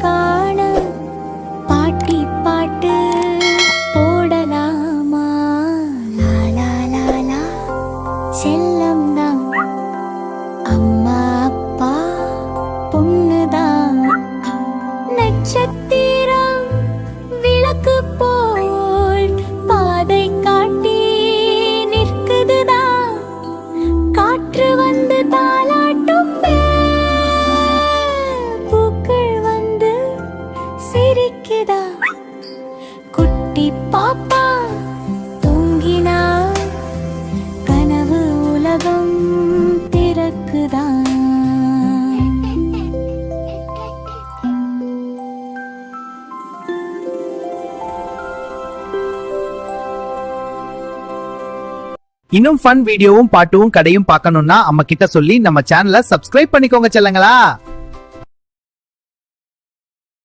காண பாட்டி பாட்டு போடலாமா? லாலா லாலா செல்லம் தான், அம்மா அப்பா பொண்ணுதான். நட்சத்திரம் விளக்கு போல் பாதை காட்டி நிற்குதுதான். காற்று வந்து தாலாட்டும், பூக்கள் வந்து சிரிக்குதா. குட்டி பாப்பா தூங்கினார், கனவு உலகம் திறக்குதா. இன்னும் ஃபன் வீடியோவும் பாட்டும் கதையும் பார்க்கணும்னா அம்மா கிட்ட சொல்லி நம்ம சேனலை சப்ஸ்கிரைப் பண்ணிக்கோங்க செல்லங்களா.